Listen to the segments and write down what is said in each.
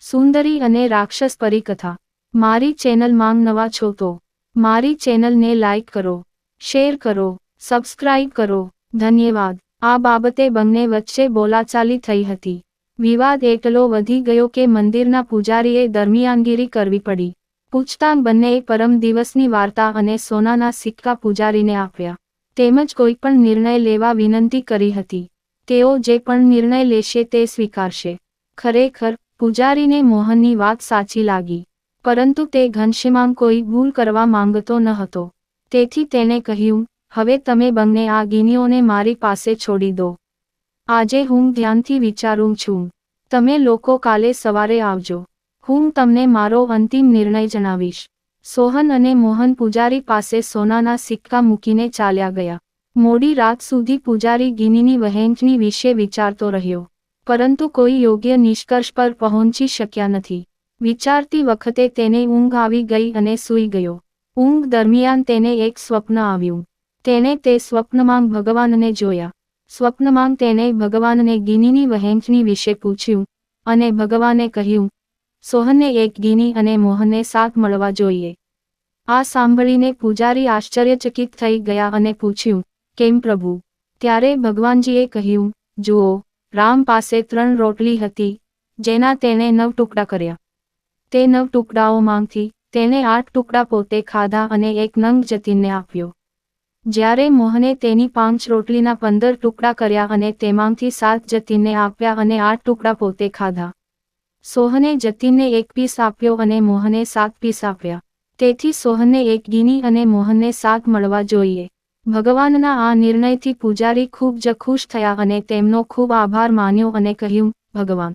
સુંદરી અને રાક્ષસ પરિકથા. મારી ચેનલમાં નવા છો તો મારી ચેનલને લાઈક કરો, શેર કરો, સબસ્ક્રાઇબ કરો. ધન્યવાદ. આ બાબતે બંને વચ્ચે બોલાચાલી થઈ હતી. વિવાદ એટલો વધી ગયો કે મંદિરના પૂજારીએ દરમિયાનગીરી કરવી પડી. પૂછતાં બંનેએ પરમ દિવસની વાર્તા અને સોનાના સિક્કા પૂજારીને આપ્યા. તેમજ કોઈ પણ નિર્ણય લેવા વિનંતી કરી હતી. તેઓ જે પણ નિર્ણય લેશે તે સ્વીકારશે. ખરેખર પૂજારીને મોહનની વાત સાચી લાગી, પરંતુ તે ઘનશ્યામ કોઈ ભૂલ કરવા માંગતો ન હતો. તેથી તેણે કહ્યું, હવે તમે બંને આ ગિનીઓને મારી પાસે છોડી દો. આજે હું ધ્યાનથી વિચારું છું. તમે લોકો કાલે સવારે આવજો. હું તમને મારો અંતિમ નિર્ણય જણાવીશ. સોહન અને મોહન પૂજારી પાસે સોનાના સિક્કા મૂકીને ચાલ્યા ગયા. મોડી રાત સુધી પૂજારી ગિનીની વહેંચણી વિશે વિચારતો રહ્યો, પરંતુ કોઈ યોગ્ય નિષ્કર્ષ પર પહોંચી શક્યા નથી. વિચારતી વખતે તેને ઊંઘ આવી ગઈ અને સૂઈ ગયો. ઊંઘ દરમિયાન તેને એક સ્વપ્ન આવ્યું. તેણે તે સ્વપ્નમાં ભગવાનને જોયા. સ્વપ્નમાં તેણે ભગવાનને ગિનીની વહેંચણી વિશે પૂછ્યું, અને ભગવાને કહ્યું, સોહનને એક ગિની અને મોહનને 7 મળવા જોઈએ. આ સાંભળીને પૂજારી આશ્ચર્યચકિત થઈ ગયા અને પૂછ્યું, કેમ પ્રભુ? ત્યારે ભગવાનજીએ કહ્યું, જુઓ, રામ પાસે 3 રોટલી હતી, જેના તેણે 9 ટુકડા કર્યા. તે 9 ટુકડાઓમાંથી તેણે 8 ટુકડા પોતે ખાધા અને 1 નંગ જતીનને આપ્યો. જ્યારે મોહને તેની 5 રોટલીના 15 ટુકડા કર્યા અને તેમાંથી 7 જતીનને આપ્યા અને 8 ટુકડા પોતે ખાધા. સોહને જતીનને 1 પીસ આપ્યો અને મોહને 7 પીસ આપ્યા. તેથી સોહનને 1 ગિની અને મોહનને 7 મળવા જોઈએ. ભગવાનના આ નિર્ણયથી પૂજારી ખૂબ જ ખુશ થયા અને તેમનો ખૂબ આભાર માન્યો અને કહ્યું, ભગવાન,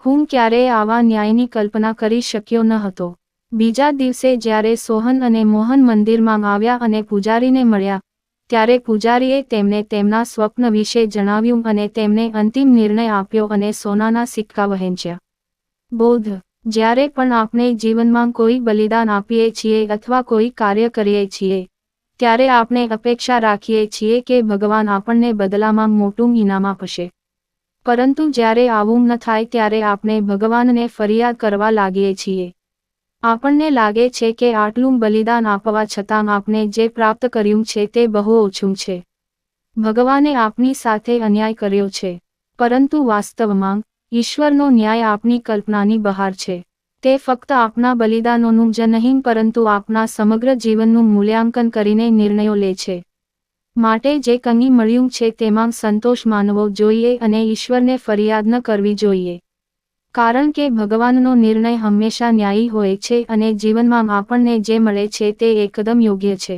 હું ક્યારેય આવા ન્યાયની કલ્પના કરી શક્યો ન હતો. બીજા દિવસે જ્યારે સોહન અને મોહન મંદિરમાં આવ્યા અને પૂજારીને મળ્યા, ત્યારે પૂજારીએ તેમને તેમના સ્વપ્ન વિશે જણાવ્યું અને તેમને અંતિમ નિર્ણય આપ્યો અને સોનાના સિક્કા વહેંચ્યા. બોધ. જ્યારે પણ આપણે જીવનમાં કોઈ બલિદાન આપીએ છીએ અથવા કોઈ કાર્ય કરીએ છીએ, ત્યારે આપણે અપેક્ષા રાખીએ છીએ કે ભગવાન આપણને બદલામાં મોટું ઇનામ આપશે. પરંતુ જ્યારે આવું ન થાય ત્યારે આપણે ભગવાનને ફરિયાદ કરવા લાગીએ છીએ. આપણને લાગે છે કે આટલું બલિદાન આપવા છતાં આપણે જે પ્રાપ્ત કર્યું છે તે બહુ ઓછું છે. ભગવાને આપણી સાથે અન્યાય કર્યો છે. પરંતુ વાસ્તવમાં ઈશ્વરનો ન્યાય આપણી કલ્પનાની બહાર છે. તે ફક્ત આપણા બલિદાનોનું જ નહીં પરંતુ આપણા સમગ્ર જીવનનું મૂલ્યાંકન કરીને નિર્ણયો લે છે. માટે જે કંઈ મળ્યું છે તેમાં સંતોષ માનવો જોઈએ અને ઈશ્વરને ફરિયાદ ન કરવી જોઈએ. કારણ કે ભગવાનનો નિર્ણય હંમેશા ન્યાયી હોય છે અને જીવનમાં આપણને જે મળે છે તે એકદમ યોગ્ય છે.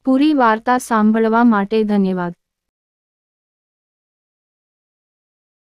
પૂરી વાર્તા સાંભળવા માટે ધન્યવાદ.